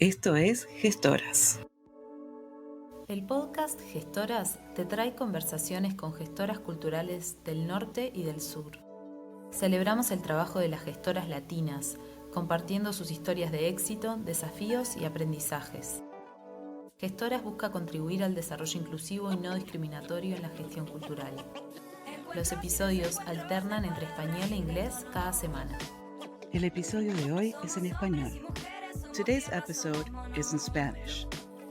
Esto es Gestoras. El podcast Gestoras te trae conversaciones con gestoras culturales del norte y del sur. Celebramos el trabajo de las gestoras latinas, compartiendo sus historias de éxito, desafíos y aprendizajes. Gestoras busca contribuir al desarrollo inclusivo y no discriminatorio en la gestión cultural. Los episodios alternan entre español e inglés cada semana. El episodio de hoy es en español. Today's episode is in Spanish.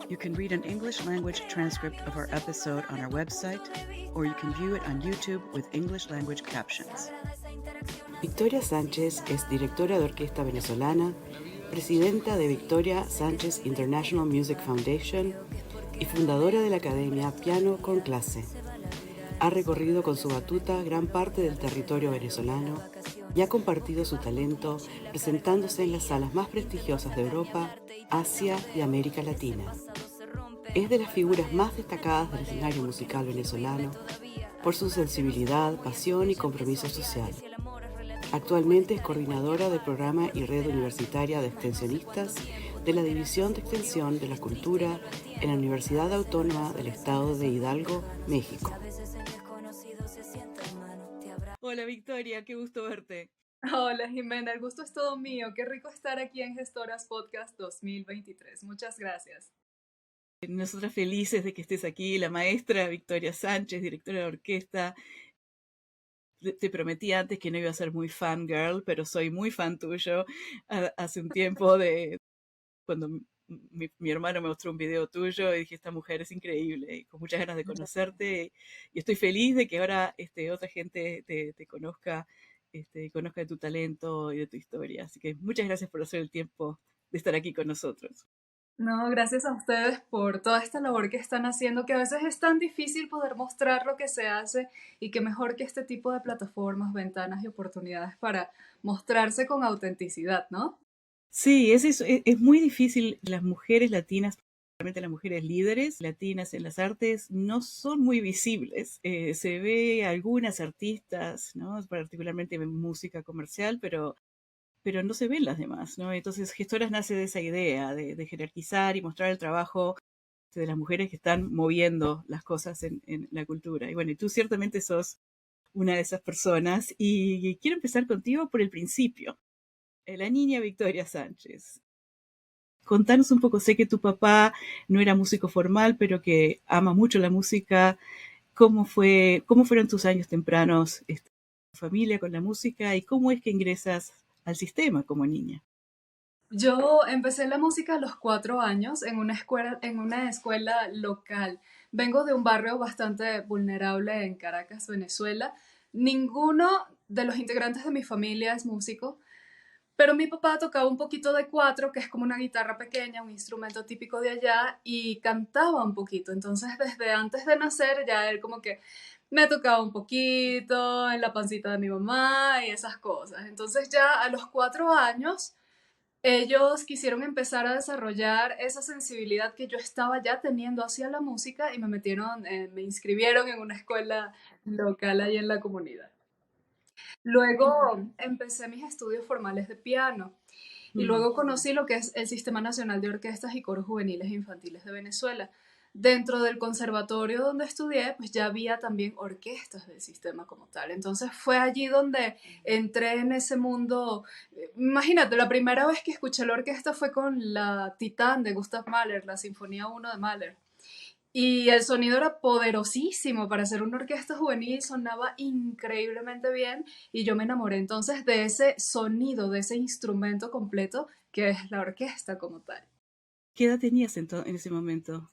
You can read an English language transcript of our episode on our website, or you can view it on YouTube with English language captions. Victoria Sánchez es directora de orquesta venezolana, presidenta de Victoria Sánchez International Music Foundation y fundadora de la academia Piano con Clase. Ha recorrido con su batuta gran parte del territorio venezolano y ha compartido su talento presentándose en las salas más prestigiosas de Europa, Asia y América Latina. Es de las figuras más destacadas del escenario musical venezolano por su sensibilidad, pasión y compromiso social. Actualmente es coordinadora del programa y red universitaria de extensionistas de la División de Extensión de la Cultura en la Universidad Autónoma del Estado de Hidalgo, México. Hola Victoria, qué gusto verte. Hola Jimena, el gusto es todo mío. Qué rico estar aquí en Gestoras Podcast 2023. Muchas gracias. Nosotras felices de que estés aquí, la maestra Victoria Sánchez, directora de orquesta. Te prometí antes que no iba a ser muy fangirl, pero soy muy fan tuyo. Hace un tiempo cuando mi hermano me mostró un video tuyo y dije, esta mujer es increíble, y con muchas ganas de conocerte. Y estoy feliz de que ahora otra gente te conozca, conozca de tu talento y de tu historia. Así que muchas gracias por hacer el tiempo de estar aquí con nosotros. No, gracias a ustedes por toda esta labor que están haciendo, que a veces es tan difícil poder mostrar lo que se hace y que mejor que este tipo de plataformas, ventanas y oportunidades para mostrarse con autenticidad, ¿no? Sí, es muy difícil. Las mujeres latinas, particularmente las mujeres líderes latinas en las artes, no son muy visibles. Se ve algunas artistas, ¿no? Particularmente en música comercial, pero no se ven las demás, ¿no? Entonces, Gestoras nace de esa idea de jerarquizar y mostrar el trabajo de las mujeres que están moviendo las cosas en la cultura. Y bueno, y tú ciertamente sos una de esas personas. Y quiero empezar contigo por el principio. La niña Victoria Sánchez. Contanos un poco, sé que tu papá no era músico formal, pero que ama mucho la música. ¿Cómo fueron tus años tempranos, familia con la música, y cómo es que ingresas al sistema como niña? Yo empecé la música a los 4 años en una escuela local. Vengo de un barrio bastante vulnerable en Caracas, Venezuela. Ninguno de los integrantes de mi familia es músico, pero mi papá tocaba un poquito de cuatro, que es como una guitarra pequeña, un instrumento típico de allá, y cantaba un poquito. Entonces, desde antes de nacer, ya él como que me tocaba un poquito en la pancita de mi mamá y esas cosas. Entonces, ya a los 4 años ellos quisieron empezar a desarrollar esa sensibilidad que yo estaba ya teniendo hacia la música y me inscribieron en una escuela local ahí en la comunidad. Luego empecé mis estudios formales de piano y luego conocí lo que es el Sistema Nacional de Orquestas y Coros Juveniles e Infantiles de Venezuela. Dentro del conservatorio donde estudié, pues ya había también orquestas del sistema como tal. Entonces fue allí donde entré en ese mundo. Imagínate, la primera vez que escuché la orquesta fue con la Titán de Gustav Mahler, la Sinfonía 1 de Mahler. Y el sonido era poderosísimo para hacer una orquesta juvenil, sonaba increíblemente bien y yo me enamoré entonces de ese sonido, de ese instrumento completo que es la orquesta como tal. ¿Qué edad tenías en ese momento?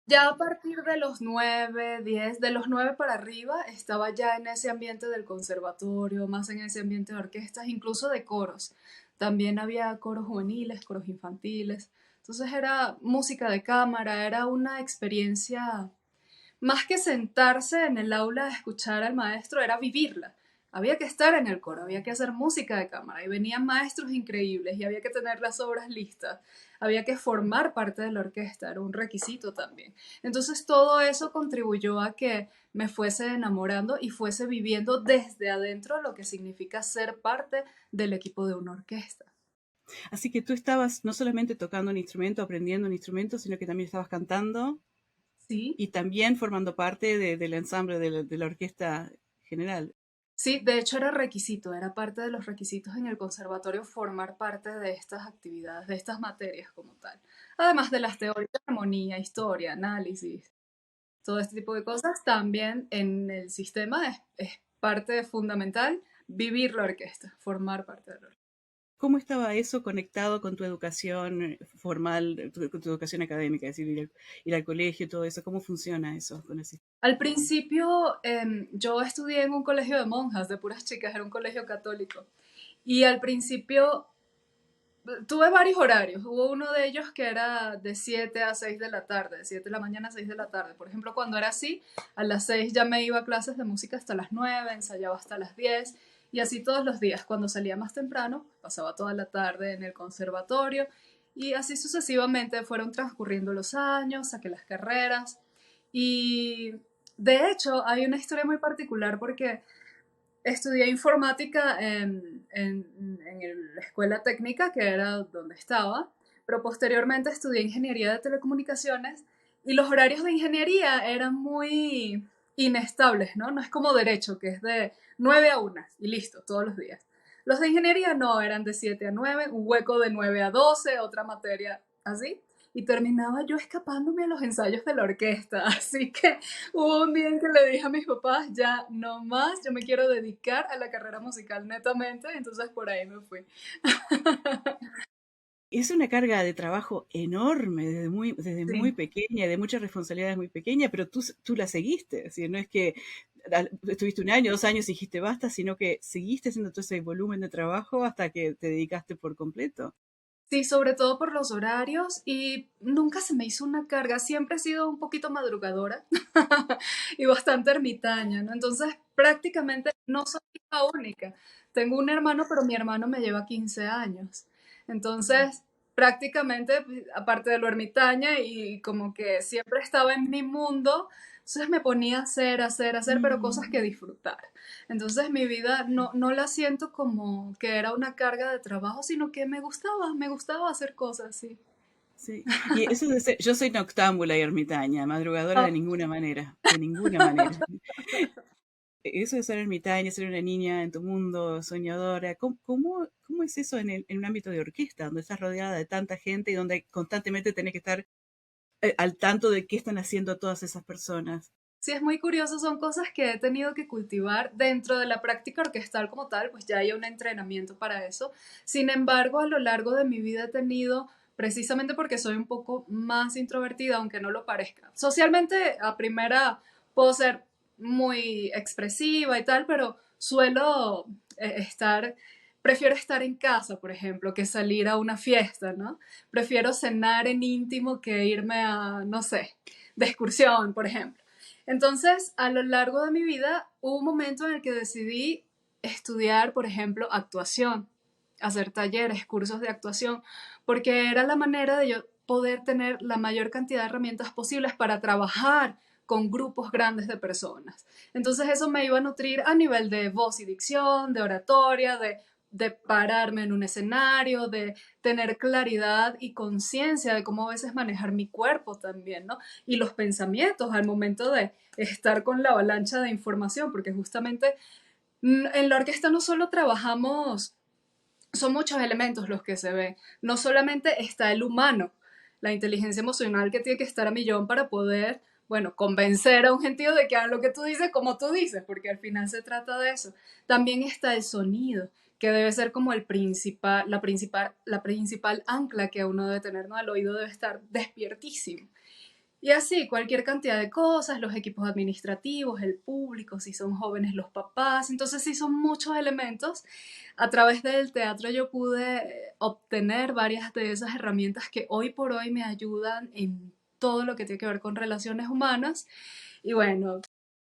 Ya a partir de los 9, 10, de los 9 para arriba, estaba ya en ese ambiente del conservatorio, más en ese ambiente de orquestas, incluso de coros. También había coros juveniles, coros infantiles. Entonces era música de cámara, era una experiencia más que sentarse en el aula a escuchar al maestro, era vivirla. Había que estar en el coro, había que hacer música de cámara y venían maestros increíbles y había que tener las obras listas, había que formar parte de la orquesta, era un requisito también. Entonces todo eso contribuyó a que me fuese enamorando y fuese viviendo desde adentro lo que significa ser parte del equipo de una orquesta. Así que tú estabas no solamente tocando un instrumento, aprendiendo un instrumento, sino que también estabas cantando Sí, y también formando parte del ensamble de la orquesta general. sí, de hecho era requisito, era parte de los requisitos en el conservatorio formar parte de estas actividades, de estas materias como tal. Además de las teorías de armonía, historia, análisis, todo este tipo de cosas, también en el sistema es parte fundamental vivir la orquesta, formar parte de la orquesta. ¿Cómo estaba eso conectado con tu educación formal, con tu educación académica? Es decir, ir al colegio, todo eso. ¿Cómo funciona eso con el sistema? Al principio yo estudié en un colegio de monjas, de puras chicas, era un colegio católico. Y al principio tuve varios horarios. Hubo uno de ellos que era de 7 a 6 de la tarde, de 7 de la mañana a 6 de la tarde. Por ejemplo, cuando era así, a las 6 ya me iba a clases de música hasta las 9, ensayaba hasta las 10 y así todos los días. Cuando salía más temprano, pasaba toda la tarde en el conservatorio y así sucesivamente fueron transcurriendo los años, saqué las carreras y de hecho hay una historia muy particular porque estudié informática en la escuela técnica, que era donde estaba, pero posteriormente estudié ingeniería de telecomunicaciones y los horarios de ingeniería eran muy inestables, ¿no? No es como derecho, que es de 9 a 1 y listo, todos los días. Los de ingeniería no, eran de 7 a 9, un hueco de 9 a 12, otra materia así. Y terminaba yo escapándome a los ensayos de la orquesta. Así que hubo un día en que le dije a mis papás, ya no más, yo me quiero dedicar a la carrera musical netamente, entonces por ahí me fui. Es una carga de trabajo enorme desde muy Sí. pequeña, de muchas responsabilidades muy pequeñas, pero tú la seguiste. Es decir, no es que estuviste un año, 2 años y dijiste basta, sino que seguiste haciendo todo ese volumen de trabajo hasta que te dedicaste por completo. Sí, sobre todo por los horarios y nunca se me hizo una carga, siempre he sido un poquito madrugadora y bastante ermitaña, ¿no? Entonces prácticamente no soy hija única. Tengo un hermano, pero mi hermano me lleva 15 años. Entonces prácticamente, pues, aparte de lo ermitaña y como que siempre estaba en mi mundo, entonces me ponía a hacer, hacer, hacer, pero cosas que Mm. disfrutar. Entonces mi vida no la siento como que era una carga de trabajo, sino que me gustaba hacer cosas así. Sí, y eso de ser, yo soy noctámbula y ermitaña, madrugadora Ah, de ninguna manera. Eso de ser ermitaña, ser una niña en tu mundo, soñadora, ¿cómo es eso en un ámbito de orquesta, donde estás rodeada de tanta gente y donde constantemente tenés que estar al tanto de qué están haciendo todas esas personas? sí, es muy curioso, son cosas que he tenido que cultivar dentro de la práctica orquestal como tal, pues ya hay un entrenamiento para eso. Sin embargo, a lo largo de mi vida he tenido, precisamente porque soy un poco más introvertida, aunque no lo parezca. Socialmente, a primera, puedo ser muy expresiva y tal, pero suelo prefiero estar en casa, por ejemplo, que salir a una fiesta, ¿no? Prefiero cenar en íntimo que irme a, no sé, de excursión, por ejemplo. Entonces, a lo largo de mi vida, hubo un momento en el que decidí estudiar, por ejemplo, actuación, hacer talleres, cursos de actuación, porque era la manera de yo poder tener la mayor cantidad de herramientas posibles para trabajar con grupos grandes de personas. Entonces eso me iba a nutrir a nivel de voz y dicción, de oratoria, de pararme en un escenario, de tener claridad y conciencia de cómo a veces manejar mi cuerpo también, ¿no? Y los pensamientos al momento de estar con la avalancha de información, porque justamente en la orquesta no solo trabajamos, son muchos elementos los que se ven, no solamente está el humano, la inteligencia emocional que tiene que estar a millón para poder, bueno, convencer a un gentío de que hagan lo que tú dices como tú dices, porque al final se trata de eso. También está el sonido, que debe ser como la principal ancla que uno debe tener, ¿no? El oído debe estar despiertísimo. Y así, cualquier cantidad de cosas, los equipos administrativos, el público, si son jóvenes los papás, entonces sí son muchos elementos. A través del teatro yo pude obtener varias de esas herramientas que hoy por hoy me ayudan en todo lo que tiene que ver con relaciones humanas. Y bueno,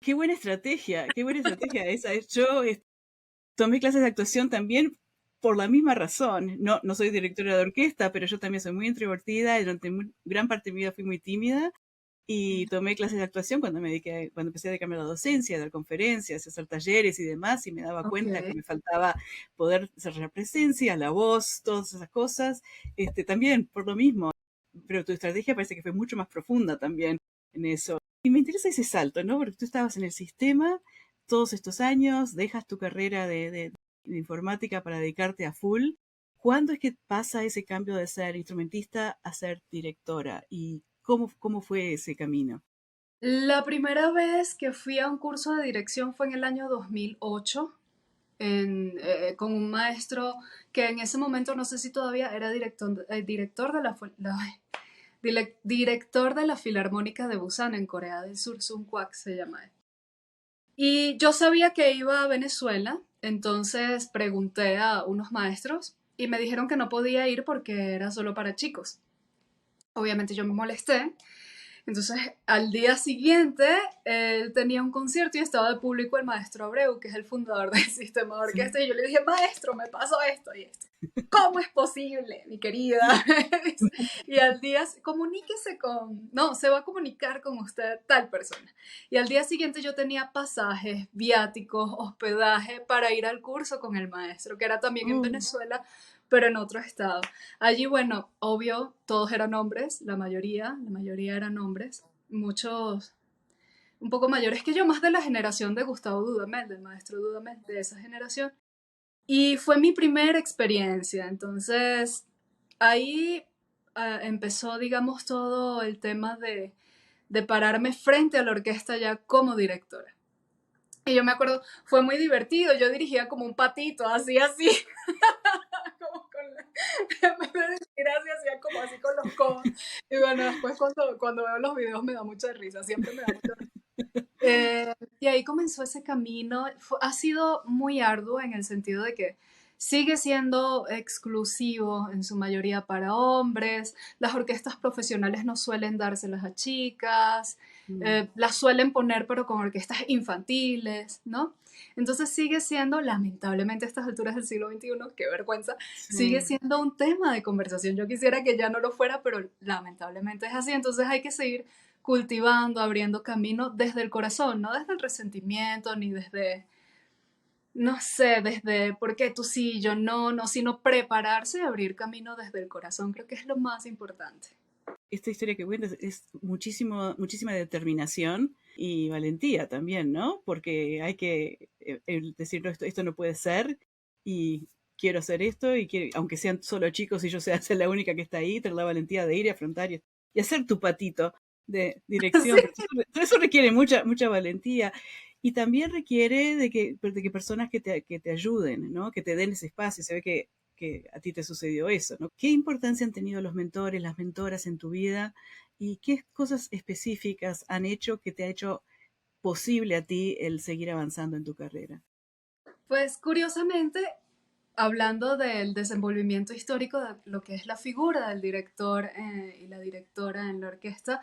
Qué buena estrategia esa. Yo tomé clases de actuación también por la misma razón. No soy directora de orquesta, pero yo también soy muy introvertida y durante gran parte de mi vida fui muy tímida. y tomé clases de actuación cuando empecé a dedicarme a la docencia, a dar conferencias, a hacer talleres y demás, y me daba Ok. cuenta que me faltaba poder desarrollar presencia, la voz, todas esas cosas, también por lo mismo, pero tu estrategia parece que fue mucho más profunda también en eso. Y me interesa ese salto, ¿no? Porque tú estabas en el sistema todos estos años, dejas tu carrera de informática para dedicarte a full. ¿Cuándo es que pasa ese cambio de ser instrumentista a ser directora? ¿Y cómo fue ese camino? La primera vez que fui a un curso de dirección fue en el año 2008 con un maestro que en ese momento no sé si todavía era director de director de la Filarmónica de Busan en Corea del Sur, Sun Kwak se llama él. Y yo sabía que iba a Venezuela, entonces pregunté a unos maestros y me dijeron que no podía ir porque era solo para chicos. Obviamente yo me molesté. Entonces, al día siguiente, él tenía un concierto y estaba de público el maestro Abreu, que es el fundador del sistema de Sí. orquesta, y yo le dije, maestro, me pasó esto y esto. ¿Cómo es posible, mi querida? Y al día, comuníquese no, se va a comunicar con usted tal persona. Y al día siguiente yo tenía pasajes, viáticos, hospedaje para ir al curso con el maestro, que era también en Oh, Venezuela, pero en otro estado. Allí, bueno, obvio, todos eran hombres, la mayoría eran hombres, muchos un poco mayores que yo, más de la generación de Gustavo Dudamel, del maestro Dudamel, de esa generación. Y fue mi primera experiencia, entonces ahí empezó, digamos, todo el tema de pararme frente a la orquesta ya como directora. Y yo me acuerdo, fue muy divertido, yo dirigía como un patito, así, así, como con la, en vez de decir así, hacía como así con los codos. Y bueno, después cuando veo los videos me da mucha risa, siempre me da mucha risa. Y ahí comenzó ese camino. Ha sido muy arduo en el sentido de que sigue siendo exclusivo en su mayoría para hombres. Las orquestas profesionales no suelen dárselas a chicas. mm, Las suelen poner pero con orquestas infantiles, ¿no? Entonces sigue siendo, lamentablemente a estas alturas del siglo XXI, qué vergüenza, sigue sí. siendo un tema de conversación. Yo quisiera que ya no lo fuera, pero lamentablemente es así. Entonces hay que seguir cultivando, abriendo camino desde el corazón, no desde el resentimiento, ni desde, no sé, desde por qué tú sí, yo no, no, sino prepararse y abrir camino desde el corazón, creo que es lo más importante. Esta historia que cuentas es muchísima determinación y valentía también, ¿no? Porque hay que decir, no, esto no puede ser y quiero hacer esto y aunque sean solo chicos y yo sea ser la única que está ahí, tener la valentía de ir y afrontar y hacer tu patito de dirección. Sí. Pero eso requiere mucha valentía y también requiere de que personas que te ayuden, ¿no? Que te den ese espacio. Se ve que a ti te sucedió eso, ¿no? ¿Qué importancia han tenido los mentores, las mentoras en tu vida y qué cosas específicas han hecho que te ha hecho posible a ti el seguir avanzando en tu carrera? Pues curiosamente, hablando del desenvolvimiento histórico de lo que es la figura del director y la directora en la orquesta,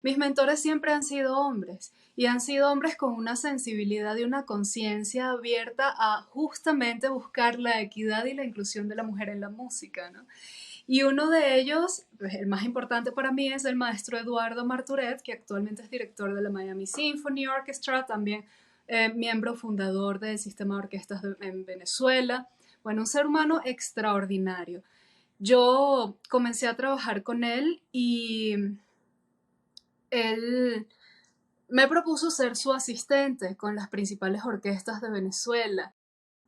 mis mentores siempre han sido hombres y han sido hombres con una sensibilidad y una conciencia abierta a justamente buscar la equidad y la inclusión de la mujer en la música, ¿no? Y uno de ellos, pues, el más importante para mí, es el maestro Eduardo Marturet, que actualmente es director de la Miami Symphony Orchestra, también miembro fundador del sistema de orquestas en Venezuela. Bueno, un ser humano extraordinario. Yo comencé a trabajar con él y él me propuso ser su asistente con las principales orquestas de Venezuela.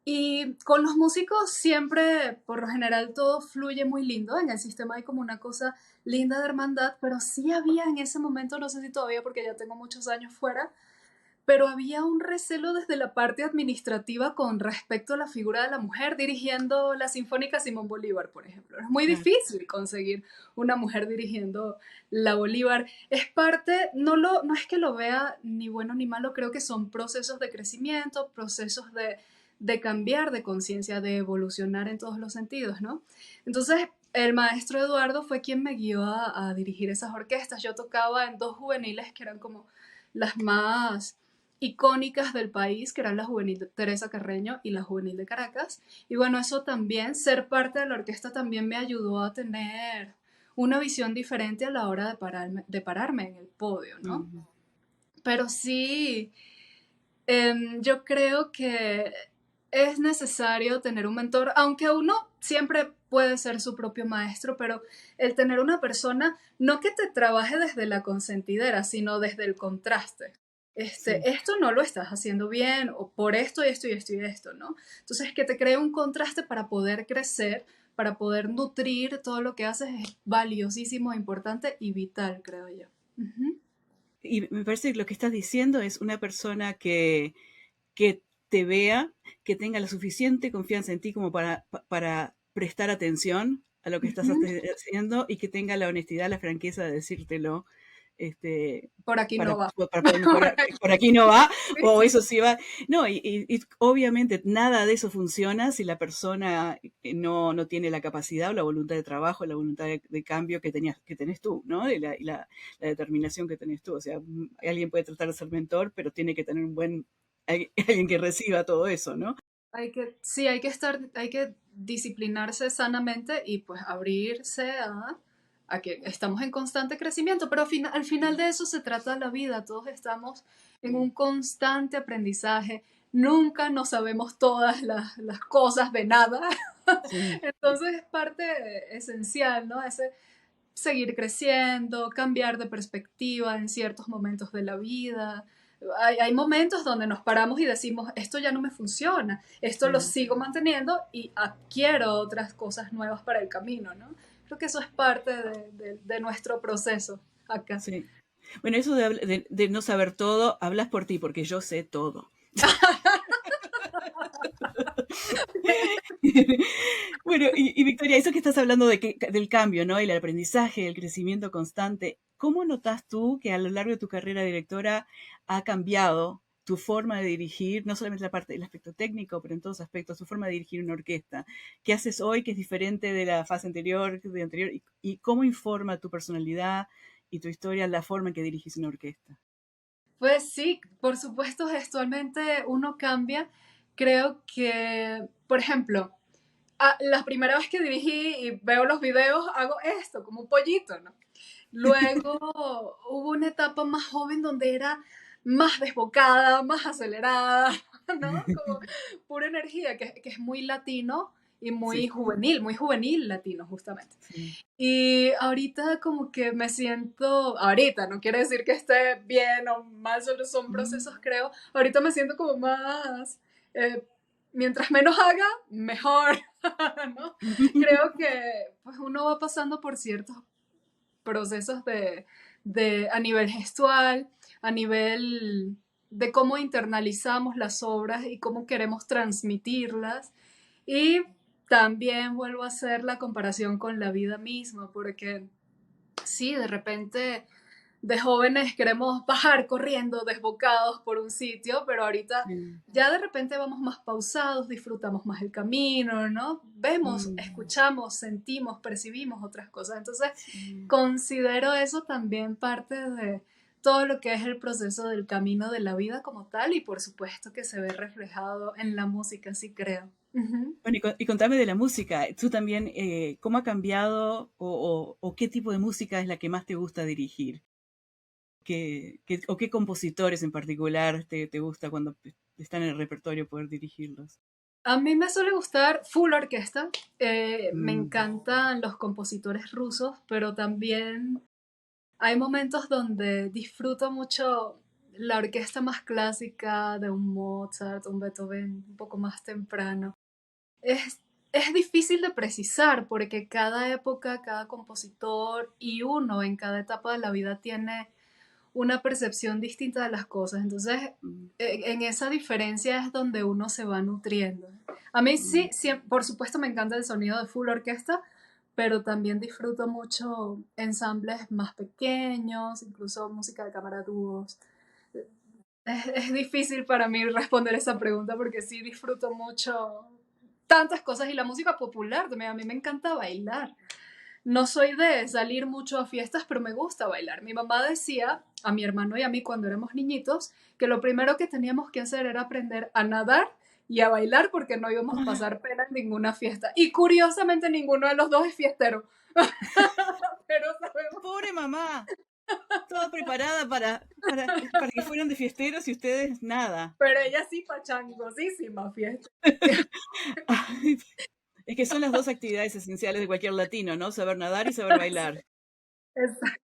Y con los músicos siempre, por lo general, todo fluye muy lindo. En el sistema hay como una cosa linda de hermandad, pero sí había en ese momento, no sé si todavía porque ya tengo muchos años fuera, pero había un recelo desde la parte administrativa con respecto a la figura de la mujer dirigiendo la Sinfónica Simón Bolívar, por ejemplo. Es muy Claro. difícil conseguir una mujer dirigiendo la Bolívar. Es parte, no es que lo vea ni bueno ni malo, creo que son procesos de crecimiento, procesos de cambiar de conciencia, de evolucionar en todos los sentidos, ¿no? Entonces, el maestro Eduardo fue quien me guió a dirigir esas orquestas. Yo tocaba en dos juveniles que eran como las más icónicas del país, que eran la juvenil de Teresa Carreño y la juvenil de Caracas. Y bueno, eso también, ser parte de la orquesta también me ayudó a tener una visión diferente a la hora de pararme en el podio, ¿no? Ujú. Pero sí, yo creo que es necesario tener un mentor, aunque uno siempre puede ser su propio maestro, pero el tener una persona, no que te trabaje desde la consentidera, sino desde el contraste. Sí. Esto no lo estás haciendo bien, o por esto y esto y esto y esto, ¿no? Entonces, que te cree un contraste para poder crecer, para poder nutrir todo lo que haces es valiosísimo, importante y vital, creo yo. Ujú. Y me parece que lo que estás diciendo es una persona que te vea, que tenga la suficiente confianza en ti como para prestar atención a lo que estás Ujú. haciendo y que tenga la honestidad, la franqueza de decírtelo, este, Por aquí no va. para poder mejorar. Por aquí no va, o eso sí va. No, y obviamente nada de eso funciona si la persona no tiene la capacidad o la voluntad de trabajo, la voluntad de cambio que tenés tú, ¿no? Y la determinación que tenés tú. O sea, alguien puede tratar de ser mentor, pero tiene que tener un buen alguien que reciba todo eso, ¿no? Sí, hay que disciplinarse sanamente y pues abrirse a que estamos en constante crecimiento, pero al final de eso se trata la vida, todos estamos en un constante aprendizaje, nunca nos sabemos todas las cosas de nada, Sí. entonces es parte esencial, ¿no? Ese seguir creciendo, cambiar de perspectiva en ciertos momentos de la vida. Hay momentos donde nos paramos y decimos, esto ya no me funciona, esto lo Mm. sigo manteniendo y adquiero otras cosas nuevas para el camino, ¿no? Creo que eso es parte de nuestro proceso acá. Sí. Bueno, eso de no saber todo, hablas por ti, porque yo sé todo. Bueno, y Victoria, eso que estás hablando del cambio, ¿no? El aprendizaje, el crecimiento constante, ¿cómo notas tú que a lo largo de tu carrera de directora ha cambiado tu forma de dirigir, no solamente la parte del aspecto técnico, pero en todos aspectos, tu forma de dirigir una orquesta? ¿Qué haces hoy que es diferente de la fase anterior, de anterior? ¿Y cómo informa tu personalidad y tu historia la forma en que dirigís una orquesta? Pues sí, por supuesto, gestualmente uno cambia. Creo que, por ejemplo, la primera vez que dirigí y veo los videos, hago esto, como un pollito, ¿no? Luego hubo una etapa más joven donde era más desbocada, más acelerada, ¿no? Como pura energía, que es muy latino y Sí, muy juvenil latino, justamente. sí. Y ahorita como que me siento, ahorita, no quiere decir que esté bien o mal, solo son Mm. procesos, creo. Ahorita me siento como más, eh, mientras menos haga, mejor, ¿no? Creo que pues uno va pasando por ciertos procesos a nivel gestual, a nivel de cómo internalizamos las obras y cómo queremos transmitirlas. Y también vuelvo a hacer la comparación con la vida misma, porque sí, de repente de jóvenes queremos bajar corriendo desbocados por un sitio, pero ahorita Sí. ya de repente vamos más pausados, disfrutamos más el camino, ¿no? Vemos, Mm. escuchamos, sentimos, percibimos otras cosas. Entonces, Sí. considero eso también parte de todo lo que es el proceso del camino de la vida como tal y por supuesto que se ve reflejado en la música, sí creo. Ujú. Bueno, y contame de la música. Tú también, ¿cómo ha cambiado o qué tipo de música es la que más te gusta dirigir? ¿O qué compositores en particular te gusta cuando están en el repertorio poder dirigirlos? A mí me suele gustar full orquesta, me Mm. encantan los compositores rusos, pero también hay momentos donde disfruto mucho la orquesta más clásica de un Mozart, un Beethoven un poco más temprano. Es, es difícil de precisar porque cada época, cada compositor y uno en cada etapa de la vida tiene una percepción distinta de las cosas. Entonces, Mm. en esa diferencia es donde uno se va nutriendo. A mí Mm. sí, por supuesto me encanta el sonido de full orquesta, pero también disfruto mucho ensambles más pequeños, incluso música de cámara, dúos. Es difícil para mí responder esa pregunta porque sí disfruto mucho tantas cosas y la música popular también. A mí me encanta bailar. No soy de salir mucho a fiestas, pero me gusta bailar. Mi mamá decía a mi hermano y a mí cuando éramos niñitos que lo primero que teníamos que hacer era aprender a nadar y a bailar porque no íbamos a pasar pena en ninguna fiesta. Y curiosamente ninguno de los dos es fiestero. Pero sabemos. Pobre mamá, toda preparada para que fueran de fiesteros y ustedes nada. Pero ella sí pachangosísima fiesta. Es que son las dos actividades esenciales de cualquier latino, ¿no? Saber nadar y saber bailar. Exacto.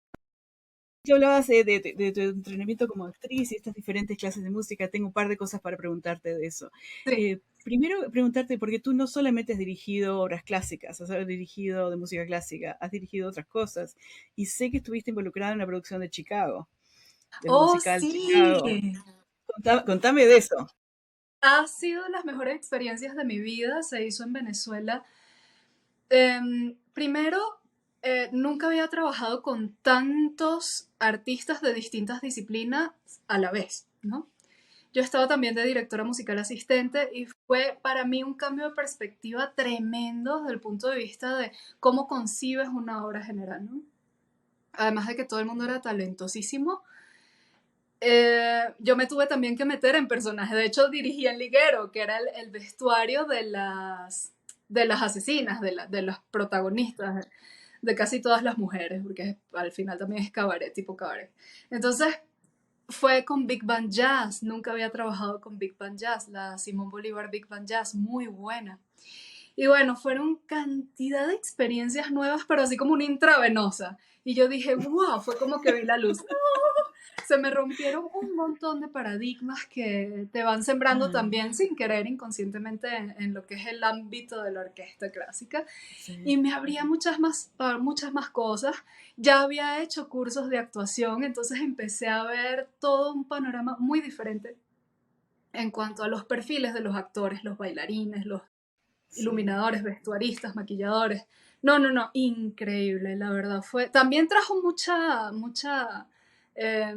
Tú hablabas de tu entrenamiento como actriz y estas diferentes clases de música. Tengo un par de cosas para preguntarte de eso. Sí. Primero, preguntarte, porque tú no solamente has dirigido obras clásicas, has dirigido de música clásica, has dirigido otras cosas. Y sé que estuviste involucrada en la producción de Chicago, del Oh, musical Chicago. sí. Contame de eso. Ha sido de las mejores experiencias de mi vida. Se hizo en Venezuela. Primero, nunca había trabajado con tantos artistas de distintas disciplinas a la vez, ¿no? Yo estaba también de directora musical asistente y fue para mí un cambio de perspectiva tremendo desde el punto de vista de cómo concibes una obra general, ¿no? Además de que todo el mundo era talentosísimo, yo me tuve también que meter en personaje. De hecho, dirigí el liguero, que era el vestuario de las asesinas, de las protagonistas, de casi todas las mujeres, porque al final también es cabaret, tipo cabaret. Entonces, fue con Big Band Jazz. Nunca había trabajado con Big Band Jazz, la Simón Bolívar Big Band Jazz, muy buena. Y bueno, fueron cantidad de experiencias nuevas, pero así como una intravenosa. Y yo dije, wow, fue como que vi la luz. Se me rompieron un montón de paradigmas que te van sembrando también sin querer inconscientemente en lo que es el ámbito de la orquesta clásica. Sí. Y me abría muchas más cosas. Ya había hecho cursos de actuación, entonces empecé a ver todo un panorama muy diferente en cuanto a los perfiles de los actores, los bailarines, los iluminadores, vestuaristas, maquilladores. No, no, no, increíble, la verdad fue. También trajo eh,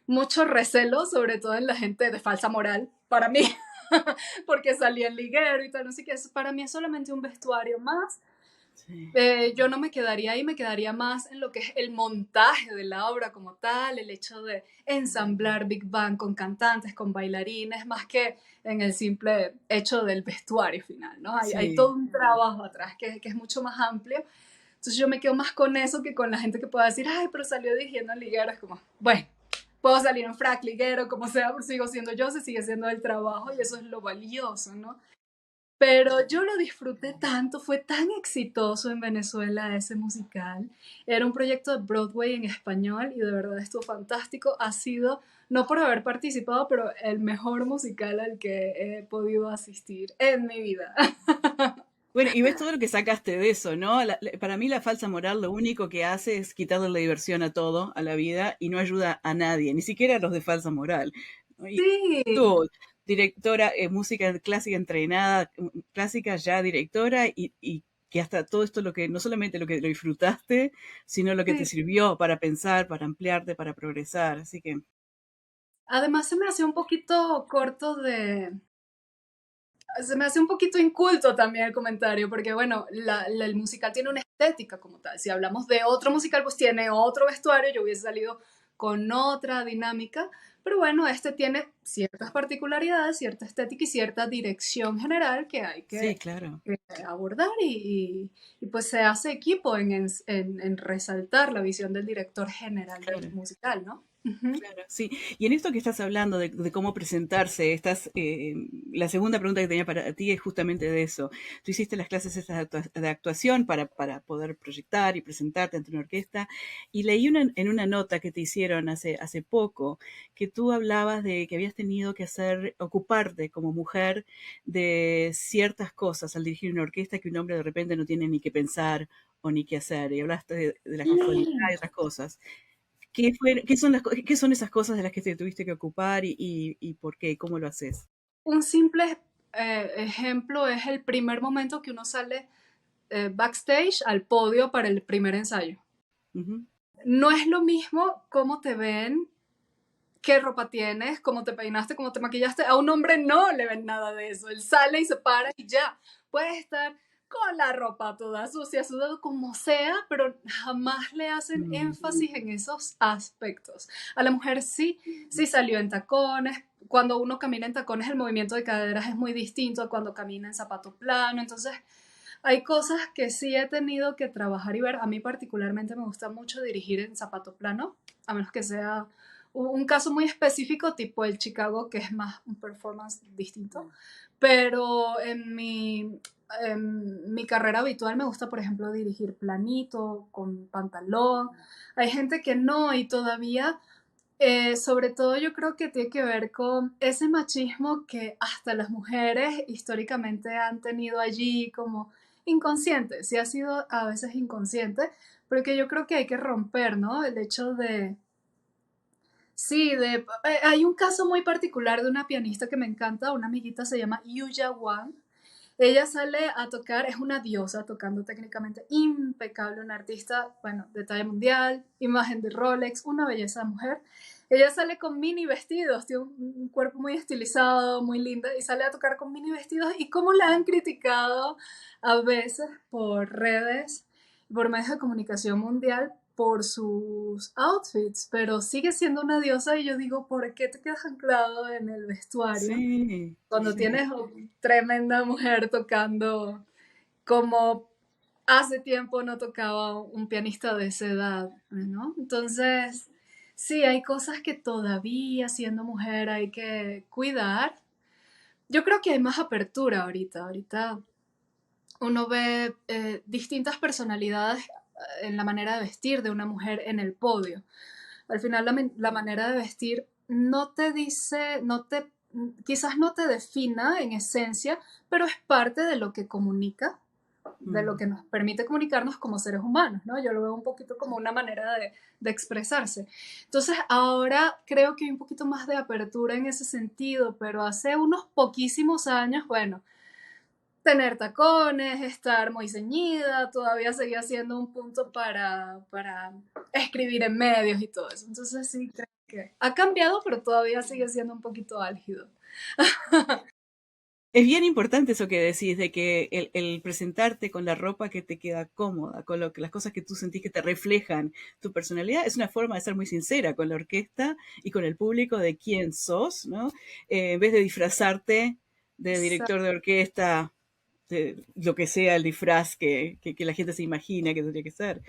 mucho recelo, sobre todo en la gente de falsa moral, para mí, porque salía el liguero y tal, no sé qué. Para mí es solamente un vestuario más. Sí. Yo no me quedaría ahí, me quedaría más en lo que es el montaje de la obra como tal, el hecho de ensamblar Big Bang con cantantes, con bailarines, más que en el simple hecho del vestuario final, ¿no? Hay Sí. todo un trabajo atrás que es mucho más amplio. Entonces yo me quedo más con eso que con la gente que pueda decir, ay, pero salió dirigiendo en liguero. Es como, bueno, puedo salir en frac, liguero, como sea, pero sigo siendo yo, se sigue siendo el trabajo y eso es lo valioso, ¿no? Pero yo lo disfruté tanto, fue tan exitoso en Venezuela ese musical. Era un proyecto de Broadway en español y de verdad estuvo fantástico. Ha sido, no por haber participado, pero el mejor musical al que he podido asistir en mi vida. Bueno, y ves todo lo que sacaste de eso, ¿no? Para mí la falsa moral lo único que hace es quitarle la diversión a todo, a la vida, y no ayuda a nadie, ni siquiera a los de falsa moral, ¿no? Y Sí, tú, directora, música clásica entrenada, clásica ya directora, y que hasta todo esto lo que, no solamente lo que lo disfrutaste, sino lo que te sí. sirvió para pensar, para ampliarte, para progresar. Así que Además se me hacía un poquito corto de, se me hace un poquito inculto también el comentario, porque bueno, el musical tiene una estética como tal. Si hablamos de otro musical, pues tiene otro vestuario, yo hubiese salido con otra dinámica, pero bueno, este tiene ciertas particularidades, cierta estética y cierta dirección general que hay sí, que, claro. que abordar y pues se hace equipo en resaltar la visión del director general del Claro. musical, ¿no? Ujú. Claro, sí. Y en esto que estás hablando de cómo presentarse, la segunda pregunta que tenía para ti es justamente de eso. Tú hiciste las clases estas de actuación para poder proyectar y presentarte ante una orquesta, y leí en una nota que te hicieron hace poco que tú hablabas de que habías tenido que ocuparte como mujer de ciertas cosas al dirigir una orquesta que un hombre de repente no tiene ni que pensar o ni que hacer, y hablaste de la casualidad y otras cosas. ¿Qué son esas cosas de las que te tuviste que ocupar y por qué? ¿Cómo lo haces? Un simple ejemplo es el primer momento que uno sale backstage al podio para el primer ensayo. Ujú. No es lo mismo cómo te ven, qué ropa tienes, cómo te peinaste, cómo te maquillaste. A un hombre no le ven nada de eso. Él sale y se para y ya. Puedes estar con la ropa toda sucia, sudado, como sea, pero jamás le hacen Mm, énfasis en esos aspectos. A la mujer sí, sí salió en tacones. Cuando uno camina en tacones, el movimiento de caderas es muy distinto a cuando camina en zapato plano. Entonces, Hay cosas que sí he tenido que trabajar y ver. A mí particularmente me gusta mucho dirigir en zapato plano, a menos que sea un caso muy específico, tipo el Chicago, que es más un performance distinto. Pero en mi carrera habitual me gusta, por ejemplo, dirigir planito, con pantalón. Hay gente que no y todavía sobre todo yo creo que tiene que ver con ese machismo que hasta las mujeres históricamente han tenido allí como inconsciente, sí ha sido a veces inconsciente, pero que yo creo que hay que romper, ¿no? El hecho de, sí, hay un caso muy particular de una pianista que me encanta, una amiguita se llama Yuya Wang. Ella sale a tocar, es una diosa tocando técnicamente impecable, una artista, bueno, de talla mundial, imagen de Rolex, una belleza de mujer. Ella sale con mini vestidos, tiene un cuerpo muy estilizado, muy linda, y sale a tocar con mini vestidos. Y cómo la han criticado a veces por redes, por medios de comunicación mundial, por sus outfits, pero sigue siendo una diosa y yo digo, ¿por qué te quedas anclado en el vestuario? Sí, Cuando sí. tienes tremenda mujer tocando como hace tiempo no tocaba un pianista de esa edad, ¿no? Entonces, sí, hay cosas que todavía siendo mujer hay que cuidar. Yo creo que hay más apertura ahorita. Ahorita uno ve distintas personalidades en la manera de vestir de una mujer en el podio. Al final la manera de vestir no te dice, quizás no te defina en esencia, pero es parte de lo que comunica, de lo Mm. que nos permite comunicarnos como seres humanos, ¿no? Yo lo veo un poquito como una manera de expresarse. Entonces, ahora creo que hay un poquito más de apertura en ese sentido, pero hace unos poquísimos años, bueno, tener tacones, estar muy ceñida, todavía seguía siendo un punto para escribir en medios y todo eso. Entonces sí, creo que ha cambiado, pero todavía sigue siendo un poquito álgido. Es bien importante eso que decís, de que el presentarte con la ropa que te queda cómoda, con lo que las cosas que tú sentís que te reflejan tu personalidad, es una forma de ser muy sincera con la orquesta y con el público de quién sos, ¿no? En vez de disfrazarte de director de orquesta, de lo que sea el disfraz que la gente se imagina que tendría que ser.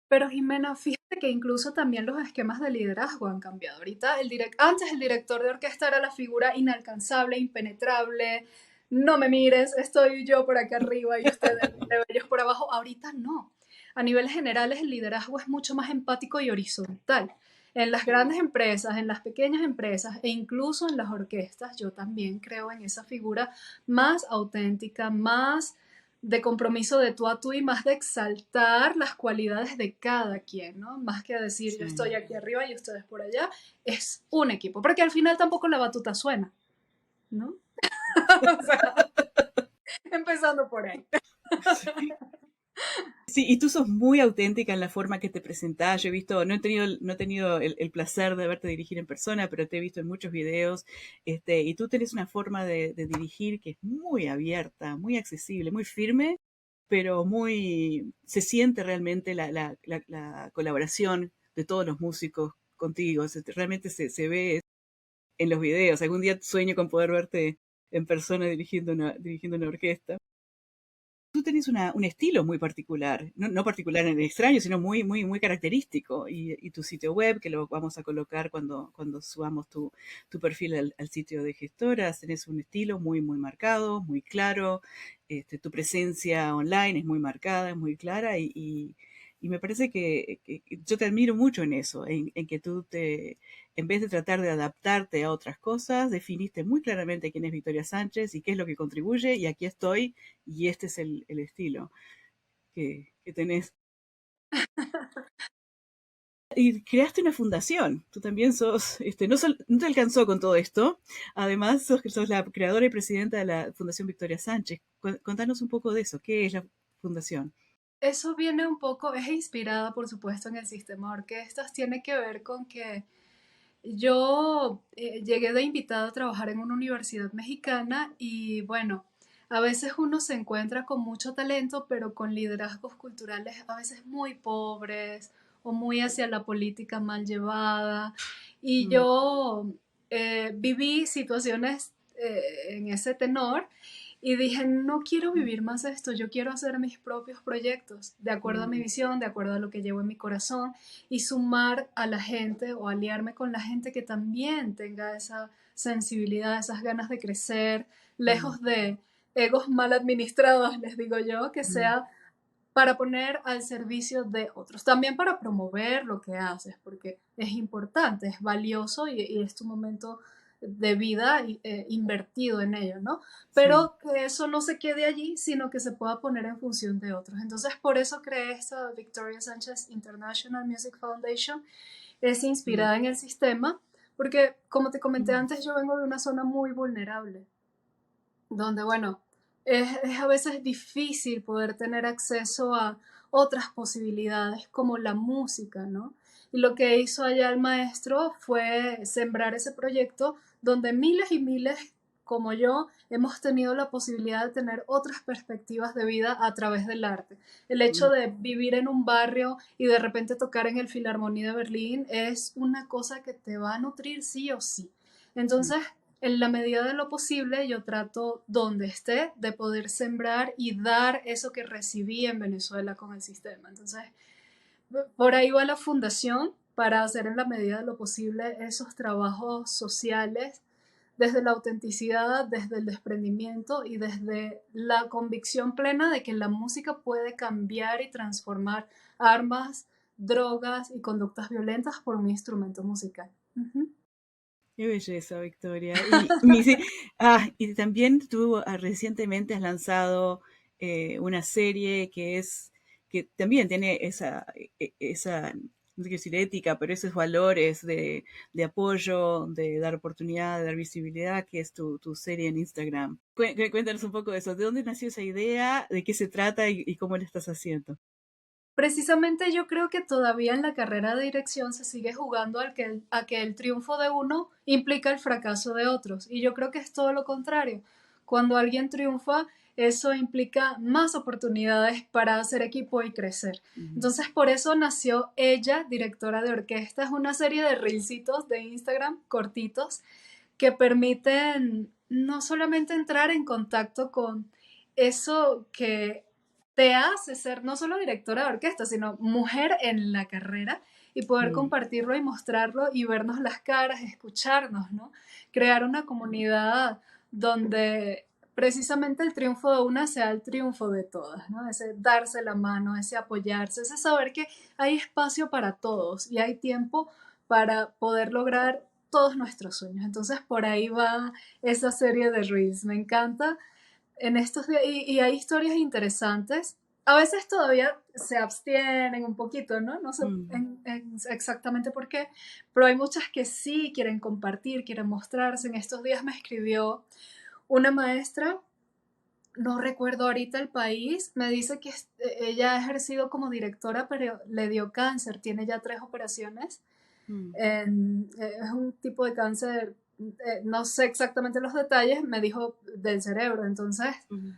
Pero Jimena, fíjate que incluso también los esquemas de liderazgo han cambiado. Ahorita antes el director de orquesta era la figura inalcanzable, impenetrable. No me mires, estoy yo por acá arriba y ustedes ellos por abajo. Ahorita no. A niveles generales el liderazgo es mucho más empático y horizontal. En las grandes empresas, en las pequeñas empresas e incluso en las orquestas, yo también creo en esa figura más auténtica, más de compromiso de tú a tú y más de exaltar las cualidades de cada quien, ¿no? Más que decir yo Sí. estoy aquí arriba y ustedes por allá, es un equipo, porque al final tampoco la batuta suena, ¿no? O sea, empezando por ahí. Sí. Sí, y tú sos muy auténtica en la forma que te presentás. Yo he visto, no he tenido el placer de verte dirigir en persona, pero te he visto en muchos videos. Y tú tenés una forma de dirigir que es muy abierta, muy accesible, muy firme, pero se siente realmente la colaboración de todos los músicos contigo. Realmente se ve en los videos. Algún día sueño con poder verte en persona dirigiendo una orquesta. Tú tenés un estilo muy particular, no particular en el extraño, sino muy característico. Y tu sitio web, que lo vamos a colocar cuando subamos tu perfil al sitio de gestoras, tenés un estilo muy marcado, muy claro. Tu presencia online es muy marcada, es muy clara. Y me parece que yo te admiro mucho en eso, en que en vez de tratar de adaptarte a otras cosas, definiste muy claramente quién es Victoria Sánchez y qué es lo que contribuye, y aquí estoy, y este es el estilo que tenés. Y creaste una fundación. Tú también sos, no te alcanzó con todo esto. Además, sos la creadora y presidenta de la Fundación Victoria Sánchez. Contanos un poco de eso. ¿Qué es la fundación? Eso viene un poco, es inspirada por supuesto en el sistema de orquestas, tiene que ver con que yo llegué de invitada a trabajar en una universidad mexicana y bueno, a veces uno se encuentra con mucho talento, pero con liderazgos culturales a veces muy pobres o muy hacia la política mal llevada. Y yo viví situaciones en ese tenor y dije, no quiero vivir más esto, yo quiero hacer mis propios proyectos, de acuerdo a mi Mm, visión, de acuerdo a lo que llevo en mi corazón, y sumar a la gente o aliarme con la gente que también tenga esa sensibilidad, esas ganas de crecer, mm, lejos de egos mal administrados, les digo yo, que mm, sea para poner al servicio de otros, también para promover lo que haces, porque es importante, es valioso y es tu momento de vida invertido en ello, ¿no? sí. Pero que eso no se quede allí, sino que se pueda poner en función de otros. Entonces, por eso creé esta Victoria Sánchez International Music Foundation. Es Mm, inspirada en el sistema, porque como te comenté mm, antes, yo vengo de una zona muy vulnerable donde, bueno, es a veces difícil poder tener acceso a otras posibilidades como la música, ¿no? Y lo que hizo allá el maestro fue sembrar ese proyecto donde miles y miles como yo hemos tenido la posibilidad de tener otras perspectivas de vida a través del arte. El hecho mm, de vivir en un barrio y de repente tocar en el Filarmonía de Berlín es una cosa que te va a nutrir sí o sí. mm. Entonces, en la medida de lo posible, yo trato donde esté de poder sembrar y dar eso que recibí en Venezuela con el sistema. Entonces, por ahí va la fundación para hacer en la medida de lo posible esos trabajos sociales desde la autenticidad, desde el desprendimiento y desde la convicción plena de que la música puede cambiar y transformar armas, drogas y conductas violentas por un instrumento musical. Ujú. Qué belleza, Victoria. Sí, y también tú recientemente has lanzado una serie que también tiene esa, no sé qué decir ética, pero esos valores de apoyo, de dar oportunidad, de dar visibilidad, que es tu serie en Instagram. Cuéntanos un poco de eso. ¿De dónde nació esa idea? ¿De qué se trata y cómo lo estás haciendo? Precisamente yo creo que todavía en la carrera de dirección se sigue jugando a que el triunfo de uno implica el fracaso de otros. Y yo creo que es todo lo contrario. Cuando alguien triunfa, eso implica más oportunidades para hacer equipo y crecer. Ujú. Entonces, por eso nació ella, directora de orquesta. Es una serie de reelsitos de Instagram cortitos que permiten no solamente entrar en contacto con eso que te hace ser no solo directora de orquesta, sino mujer en la carrera y poder Mm, compartirlo y mostrarlo y vernos las caras, escucharnos, ¿no? Crear una comunidad donde precisamente el triunfo de una sea el triunfo de todas, ¿no? Ese darse la mano, ese apoyarse, ese saber que hay espacio para todos y hay tiempo para poder lograr todos nuestros sueños. Entonces por ahí va esa serie de Reels. Me encanta en estos días y hay historias interesantes. A veces todavía se abstienen un poquito, ¿no? No sé mm. exactamente por qué, pero hay muchas que sí quieren compartir, quieren mostrarse. En estos días me escribió una maestra, no recuerdo ahorita el país, me dice que ella ha ejercido como directora, pero le dio cáncer, tiene ya 3 operaciones Mm, es un tipo de cáncer, no sé exactamente los detalles, me dijo del cerebro. Entonces, mm.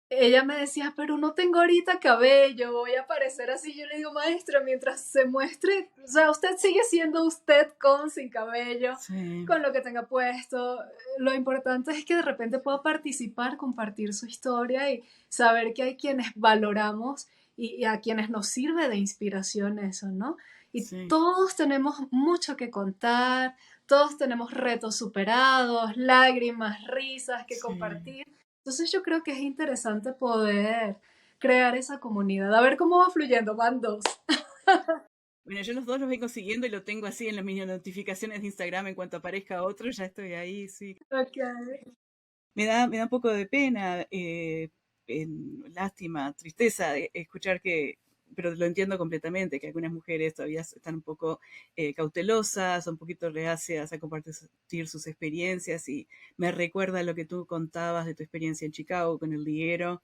ella me decía, pero no tengo ahorita cabello, voy a parecer así. Yo le digo, maestra, mientras se muestre, o sea, usted sigue siendo usted con, sin cabello, Sí, con lo que tenga puesto. Lo importante es que de repente pueda participar, compartir su historia y saber que hay quienes valoramos y a quienes nos sirve de inspiración eso, ¿no? Y sí, todos tenemos mucho que contar, todos tenemos retos superados, lágrimas, risas que sí. compartir. Entonces yo creo que es interesante poder crear esa comunidad. A ver cómo va fluyendo, van dos. Bueno, yo los dos los vengo siguiendo y lo tengo así en las mini notificaciones de Instagram. En cuanto aparezca otro, ya estoy ahí, sí. Ok. Me da un poco de pena, lástima, tristeza escuchar pero lo entiendo completamente, que algunas mujeres todavía están un poco cautelosas, un poquito reacias a compartir sus experiencias y me recuerda lo que tú contabas de tu experiencia en Chicago con el liguero,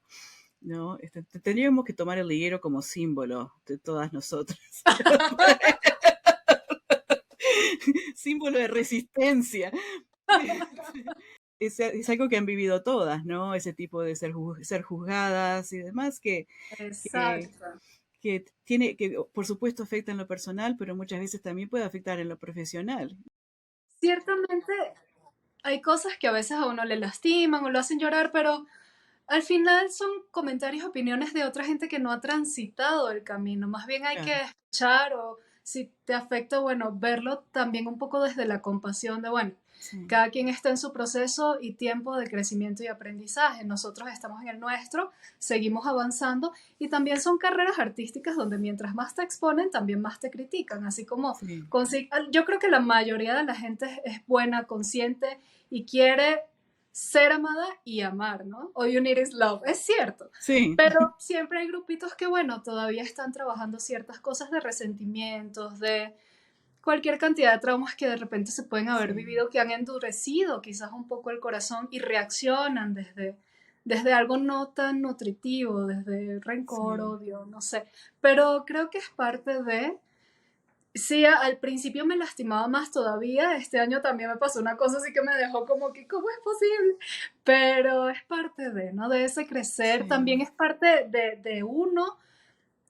¿no? Tendríamos que tomar el liguero como símbolo de todas nosotras. Símbolo de resistencia. Es algo que han vivido todas, ¿no? Ese tipo de ser juzgadas y demás que, Exacto. que por supuesto afecta en lo personal, pero muchas veces también puede afectar en lo profesional. Ciertamente hay cosas que a veces a uno le lastiman o lo hacen llorar, pero al final son comentarios, opiniones de otra gente que no ha transitado el camino. Más bien hay que Claro, escuchar o si te afecta, bueno, verlo también un poco desde la compasión de, bueno, sí, cada quien está en su proceso y tiempo de crecimiento y aprendizaje. Nosotros estamos en el nuestro, seguimos avanzando y también son carreras artísticas donde mientras más te exponen, también más te critican. Así como, sí, yo creo que la mayoría de la gente es buena, consciente y quiere ser amada y amar, ¿no? All you need is love, es cierto. sí, Pero siempre hay grupitos que, bueno, todavía están trabajando ciertas cosas de resentimientos, de cualquier cantidad de traumas que de repente se pueden haber sí, vivido, que han endurecido quizás un poco el corazón y reaccionan desde algo no tan nutritivo, desde rencor, sí, odio, no sé. Pero creo que es parte de... Sí, al principio me lastimaba más todavía. Este año también me pasó una cosa así que me dejó como que, ¿cómo es posible? Pero es parte de, ¿no? De ese crecer. También sí, es parte de uno,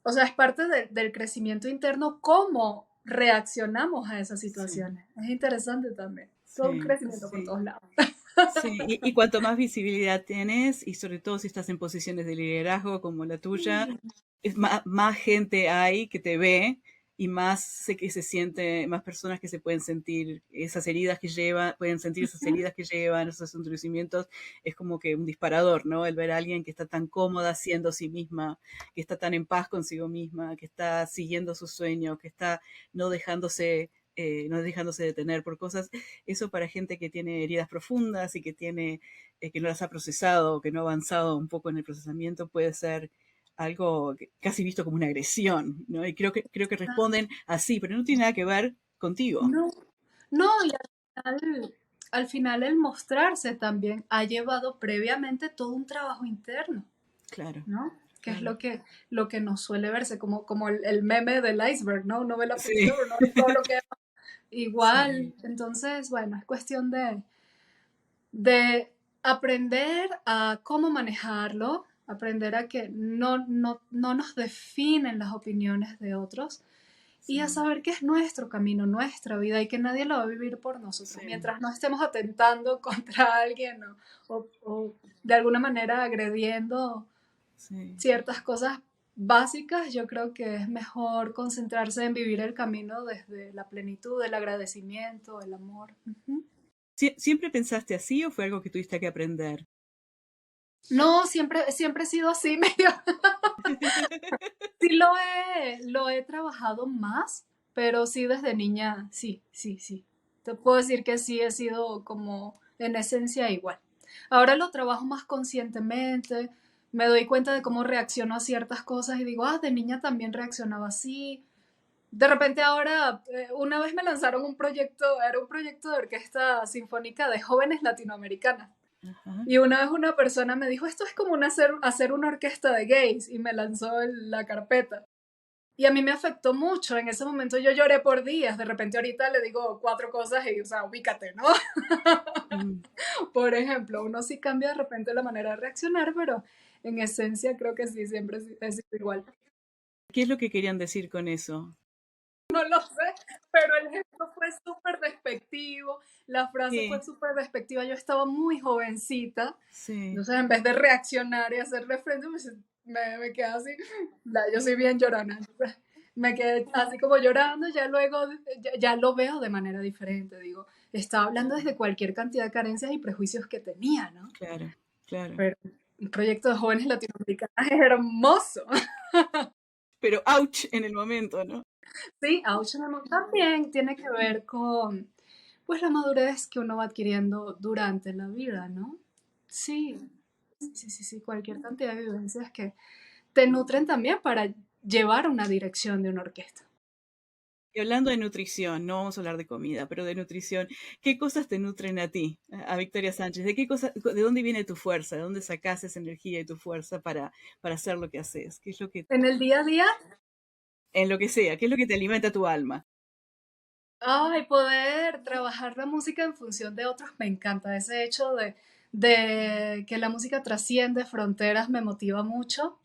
o sea, es parte del crecimiento interno, cómo reaccionamos a esas sí, situaciones. Es interesante también. Todo un sí, crecimiento por sí. todos lados. Sí, y cuanto más visibilidad tienes, y sobre todo si estás en posiciones de liderazgo como la tuya, es más, gente hay que te ve y más sé que se siente, más personas que se pueden sentir esas heridas que llevan, pueden sentir esas heridas que llevan, esos endurecimientos, es como que un disparador, ¿no? El ver a alguien que está tan cómoda siendo sí misma, que está tan en paz consigo misma, que está siguiendo sus sueños, que está no dejándose, no dejándose detener por cosas, eso para gente que tiene heridas profundas y que tiene, que no las ha procesado, que no ha avanzado un poco en el procesamiento, puede ser algo casi visto como una agresión, ¿no? Y creo que responden así, pero no tiene nada que ver contigo. No, no, y al final el mostrarse también ha llevado previamente todo un trabajo interno. Claro, ¿No? Que es claro. lo que nos suele verse, como el meme del iceberg, ¿no? Uno ve la Sí, puntita, pero no ve todo lo que igual. sí, Entonces, bueno, es cuestión de aprender a cómo manejarlo, aprender a que no nos definen las opiniones de otros y a sí, saber que es nuestro camino, nuestra vida y que nadie lo va a vivir por nosotros. sí, Mientras no estemos atentando contra alguien o de alguna manera agrediendo sí. ciertas cosas básicas, yo creo que es mejor concentrarse en vivir el camino desde la plenitud, el agradecimiento, el amor. Ujú. ¿Siempre pensaste así o fue algo que tuviste que aprender? No, siempre he sido así, medio. Sí lo he trabajado más, pero sí desde niña, sí, sí, sí. Te puedo decir que sí he sido como en esencia igual. Ahora lo trabajo más conscientemente, me doy cuenta de cómo reacciono a ciertas cosas y digo, de niña también reaccionaba así. De repente ahora, una vez me lanzaron un proyecto, era un proyecto de orquesta sinfónica de jóvenes latinoamericanas. Ajá. Y una vez una persona me dijo, esto es como hacer una orquesta de gays y me lanzó la carpeta. Y a mí me afectó mucho, en ese momento yo lloré por días, de repente ahorita le digo cuatro cosas y, o sea, ubícate, ¿no? Mm. Por ejemplo, uno sí cambia de repente la manera de reaccionar, pero en esencia creo que sí, siempre es igual. ¿Qué es lo que querían decir con eso? No lo sé, pero el gesto fue súper despectivo, la frase fue Sí, súper despectiva, yo estaba muy jovencita, sí, entonces en vez de reaccionar y hacerle frente, me quedé así, yo soy bien llorona, entonces me quedé así como llorando, ya luego ya lo veo de manera diferente, digo, estaba hablando desde cualquier cantidad de carencias y prejuicios que tenía, ¿no? claro, claro. Pero un proyecto de jóvenes latinoamericanos es hermoso. Pero ouch en el momento, ¿no? Sí, Auschwitz también tiene que ver con pues la madurez que uno va adquiriendo durante la vida, ¿no? Sí, sí, sí, sí, cualquier cantidad de vivencias que te nutren también para llevar una dirección de una orquesta. Y hablando de nutrición, no vamos a hablar de comida, pero de nutrición, ¿qué cosas te nutren a ti, a Victoria Sánchez? ¿De qué cosa, de dónde viene tu fuerza? ¿De dónde sacas esa energía y tu fuerza para hacer lo que haces? ¿Qué es lo que, En el día a día, en lo que sea, qué es lo que te alimenta tu alma? ay, poder trabajar la música en función de otros me encanta. Ese hecho de que la música trasciende fronteras me motiva mucho.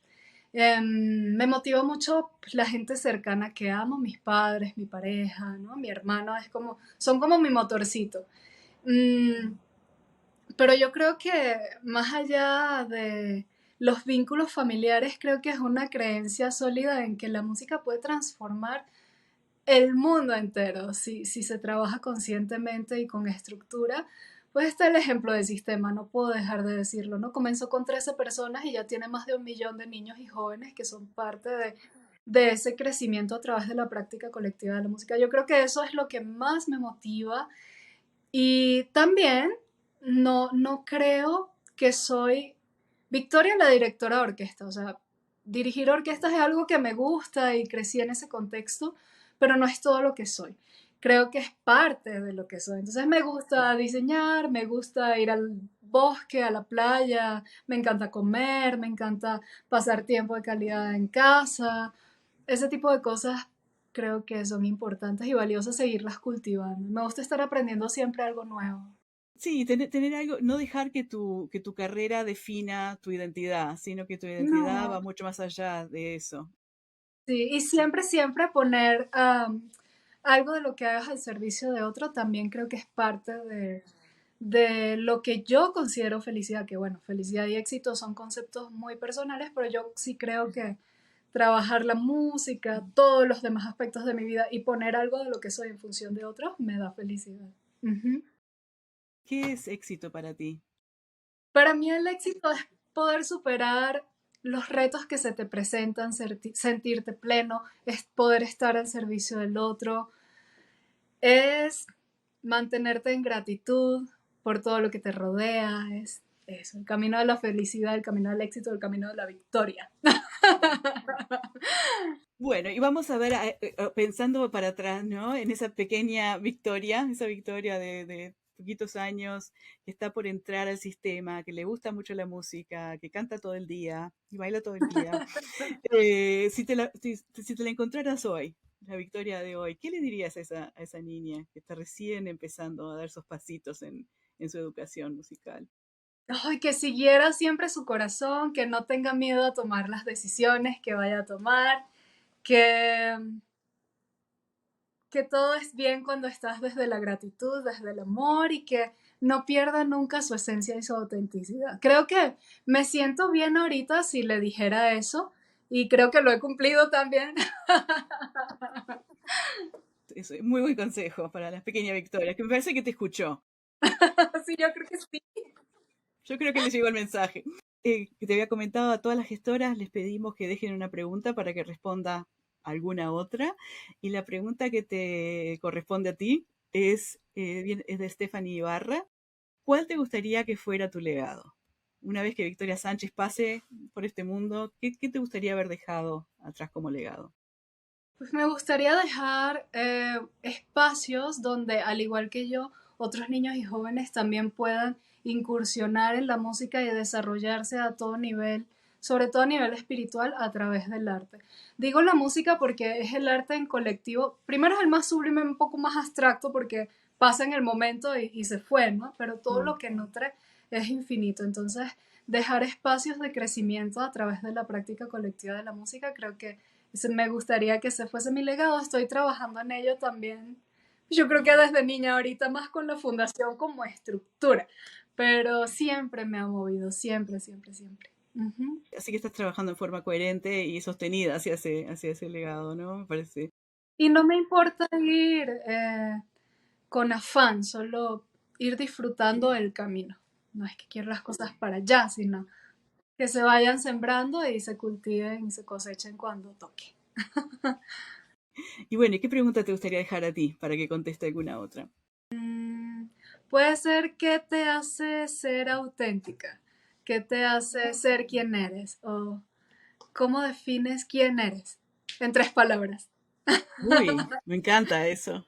Me motiva mucho pues, la gente cercana que amo, mis padres, mi pareja, ¿no? Mi hermano, son como mi motorcito. Mm, Pero yo creo que más allá de los vínculos familiares, creo que es una creencia sólida en que la música puede transformar el mundo entero si se trabaja conscientemente y con estructura. Pues está el ejemplo del sistema, no puedo dejar de decirlo, ¿no? Comenzó con 13 personas y ya tiene más de 1 millón de niños y jóvenes que son parte de ese crecimiento a través de la práctica colectiva de la música. Yo creo que eso es lo que más me motiva y también no creo que soy Victoria, la directora de orquesta. O sea, dirigir orquestas es algo que me gusta y crecí en ese contexto, pero no es todo lo que soy. Creo que es parte de lo que soy. Entonces me gusta diseñar, me gusta ir al bosque, a la playa, me encanta comer, me encanta pasar tiempo de calidad en casa. Ese tipo de cosas creo que son importantes y valiosas seguirlas cultivando. Me gusta estar aprendiendo siempre algo nuevo. Sí, tener algo, no dejar que tu carrera defina tu identidad, sino que tu identidad No, va mucho más allá de eso. sí, y siempre, siempre poner algo de lo que hagas al servicio de otro también creo que es parte de lo que yo considero felicidad, que bueno, felicidad y éxito son conceptos muy personales, pero yo sí creo que trabajar la música, todos los demás aspectos de mi vida y poner algo de lo que soy en función de otros me da felicidad. Ujú. ¿Qué es éxito para ti? Para mí el éxito es poder superar los retos que se te presentan, sentirte pleno, es poder estar al servicio del otro, es mantenerte en gratitud por todo lo que te rodea, es eso, el camino de la felicidad, el camino del éxito, el camino de la victoria. Bueno, y vamos a ver, pensando para atrás, ¿no? En esa pequeña victoria, esa victoria de poquitos años, que está por entrar al sistema, que le gusta mucho la música, que canta todo el día y baila todo el día. Si te la encontraras hoy, la victoria de hoy, ¿qué le dirías a esa niña que está recién empezando a dar esos pasitos en su educación musical? Ay, que siguiera siempre su corazón, que no tenga miedo a tomar las decisiones que vaya a tomar, que que todo es bien cuando estás desde la gratitud, desde el amor y que no pierda nunca su esencia y su autenticidad. Creo que me siento bien ahorita si le dijera eso y creo que lo he cumplido también. Eso es muy buen consejo para las pequeñas victorias, que me parece que te escuchó. Sí, yo creo que sí. Yo creo que le llegó el mensaje. Que te había comentado a todas las gestoras, les pedimos que dejen una pregunta para que responda alguna otra. Y la pregunta que te corresponde a ti es de Stephanie Ibarra. ¿Cuál te gustaría que fuera tu legado? Una vez que Victoria Sánchez pase por este mundo, ¿qué te gustaría haber dejado atrás como legado? Pues me gustaría dejar espacios donde, al igual que yo, otros niños y jóvenes también puedan incursionar en la música y desarrollarse a todo nivel, sobre todo a nivel espiritual, a través del arte. Digo la música porque es el arte en colectivo. Primero es el más sublime, un poco más abstracto porque pasa en el momento y se fue, ¿no? Pero todo Mm. lo que nutre es infinito. Entonces, dejar espacios de crecimiento a través de la práctica colectiva de la música creo que me gustaría que ese fuese mi legado. Estoy trabajando en ello también. Yo creo que desde niña, ahorita más con la fundación como estructura, pero siempre me ha movido, siempre, siempre, siempre. Ujú. Así que estás trabajando en forma coherente y sostenida hacia ese legado, ¿no? Me parece. Y no me importa ir con afán, solo ir disfrutando el camino. No es que quiero las cosas para allá, sino que se vayan sembrando y se cultiven y se cosechen cuando toque. Y bueno, ¿y qué pregunta te gustaría dejar a ti para que conteste alguna otra? Puede ser qué te hace ser auténtica, qué te hace ser quien eres o cómo defines quién eres en 3 palabras. Uy, me encanta eso.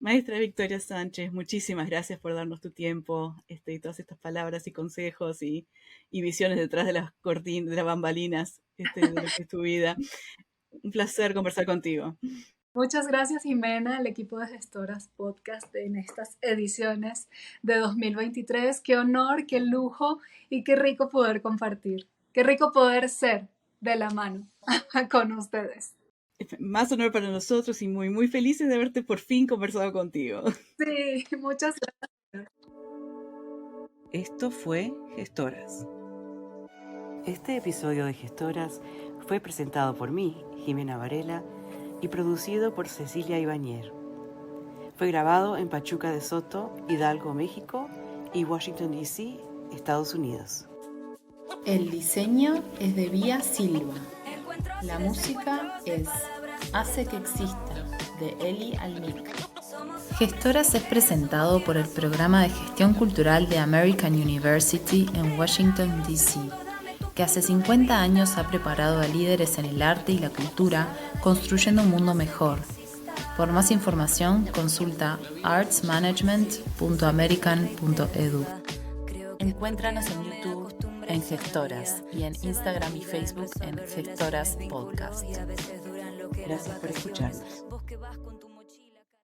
Maestra Victoria Sánchez, muchísimas gracias por darnos tu tiempo, y todas estas palabras y consejos y visiones detrás de las cortinas, de las bambalinas, de lo que es tu vida. Un placer conversar contigo. Muchas gracias, Jimena, al equipo de Gestoras Podcast en estas ediciones de 2023. Qué honor, qué lujo y qué rico poder compartir. Qué rico poder ser de la mano con ustedes. Más honor para nosotros y muy, muy felices de haberte por fin conversado contigo. Sí, muchas gracias. Esto fue Gestoras. Este episodio de Gestoras fue presentado por mí, Jimena Varela, y producido por Cecilia Ibañer. Fue grabado en Pachuca de Soto, Hidalgo, México, y Washington, D.C., Estados Unidos. El diseño es de Vía Silva. La música es Hace que exista, de Eli Almic. Gestoras es presentado por el Programa de Gestión Cultural de American University en Washington, D.C., que hace 50 años ha preparado a líderes en el arte y la cultura, construyendo un mundo mejor. Por más información, consulta artsmanagement.american.edu. Encuéntranos en YouTube en Gestoras y en Instagram y Facebook en Gestoras Podcast. Gracias por escucharnos.